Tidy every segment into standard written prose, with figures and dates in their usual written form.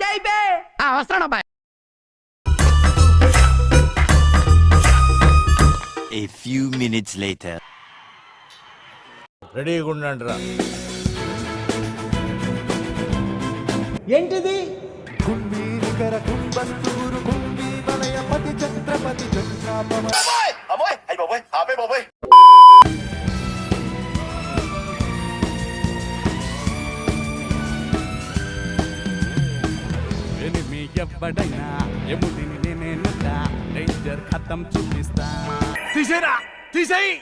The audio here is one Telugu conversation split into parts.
జైబే వస్తాను bye. A few minutes later. రెడీగా ఉండండి రా. ఏంటిది? ఎనిమి ఎవ్వడైనా ఎముడిని నేనేనుందా డేంజర్ ఖతం చూపిస్తా. తీసేరా, తీసేయి.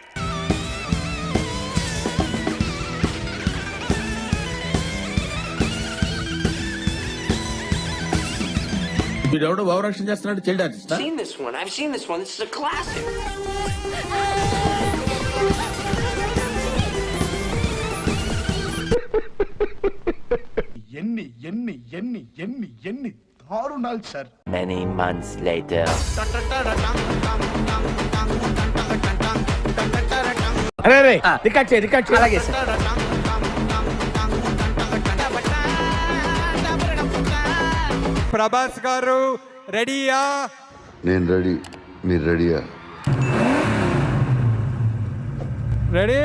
వీడెవడో భావరక్షణ చేస్తున్నాడు, child artist. I've seen this one. This is a classic. ఎన్ని ఎన్ని ఎన్ని ఎన్ని ఎన్ని దారుణాలు సార్. Many months later. అరే రికార్డ్ చేయి, రికార్డ్ చేయి. అలాగే సార్. ప్రభాస్ గారు రెడీయా? నేను రెడీ, మీరు రెడీయా? రెడీ.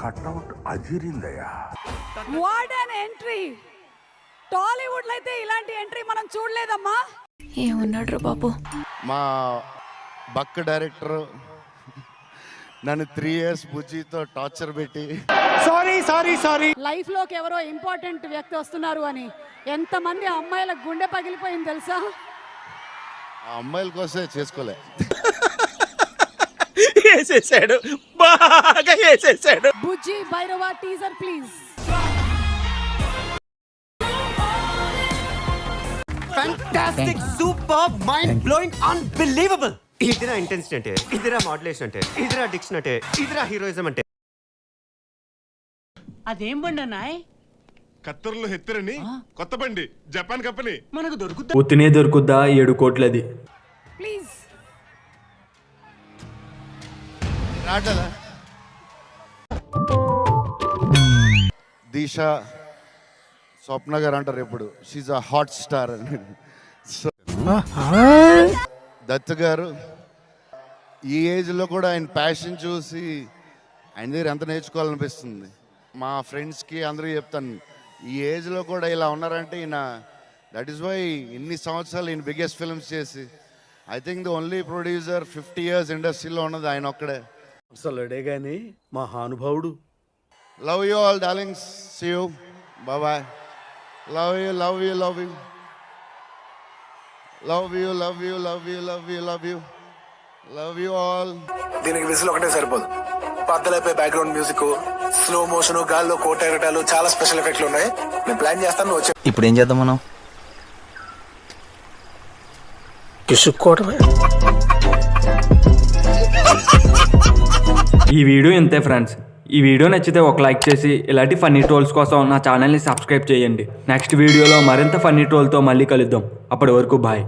కట్అవుట్ అదిరిందయ్యా. What an entry! టాలీవుడ్ లో అయితే ఇలాంటి ఎంట్రీ మనం చూడలేదమ్మా. ఏమన్నాడు రా బాబు? మా బక్ డైరెక్టర్ నన్ను 3 years బుజ్జితో టార్చర్ పెట్టి లైఫ్ లోకి ఎవరో ఇంపార్టెంట్ వ్యక్తి వస్తున్నారు అని ఎంతమంది అమ్మాయిల గుండె పగిలిపోయింది తెలుసా? ఆ అమ్మాయిల కోసమే చేసుకోలే. వేసేసాడు, బాగా వేసేసాడు. Bujji Bhairava teaser please. Fantastic, superb, mind blowing, unbelievable. ఇదిరా ఇంటెన్సిటీ అంటే, ఇదిరా మాడ్యులేషన్ అంటే, ఇదిరా డిక్షన్ అంటే, ఇదిరా హీరోయిజం అంటే. అదేం బండి అన్నాయ్? ఖత్తర్లో హెత్తరని కొత్త బండి, జపాన్ కంపెనీ. మనకు దొరుకుతుంది. ఉత్తినే దొరుకుద్దా 7 కోట్లది. ప్లీజ్. రాటలా దీశ స్వప్న గారు అంటారు ఎప్పుడు, షీజ్ అ హాట్ స్టార్ అని. దత్ గారు ఈ ఏజ్లో కూడా ఆయన ప్యాషన్ చూసి ఆయన దగ్గర ఎంత నేర్చుకోవాలనిపిస్తుంది. మా ఫ్రెండ్స్కి అందరికీ చెప్తాను, ఈ ఏజ్లో కూడా ఇలా ఉన్నారంటే ఈయన, దట్ ఈస్ వై ఇన్ని సంవత్సరాలు ఈయన బిగ్గెస్ట్ ఫిల్మ్స్ చేసి, I think the only producer 50 years ఇండస్ట్రీలో ఉన్నది ఆయన ఒక్కడే. అసలుడే గాని మహానుభావుడు. Love you all darlings, see you, bye. Love you love you love you love you love you love you love you love you love you all. దీనికి విజిల్ ఒకటే సరిపోదు, పద్దలైపోయి బ్యాక్గ్రౌండ్ మ్యూజిక్, స్లో మోషన్, గాల్లో కోట ఎగటాలు, చాలా స్పెషల్ ఎఫెక్ట్లు ఉన్నాయి. నేను ప్లాన్ చేస్తాను, వచ్చి. ఇప్పుడు ఏం చేద్దాం మనం? కిసుక్కోవడమే. ఈ వీడియో ఇంతే ఫ్రెండ్స్. ఈ వీడియో నచ్చితే ఒక లైక్ చేసి ఇలాంటి ఫన్నీ ట్రోల్స్ కోసం నా ఛానల్ని సబ్స్క్రైబ్ చేయండి. నెక్స్ట్ వీడియోలో మరింత ఫన్నీ ట్రోల్తో మళ్ళీ కలుద్దాం. అప్పటి వరకు బాయ్.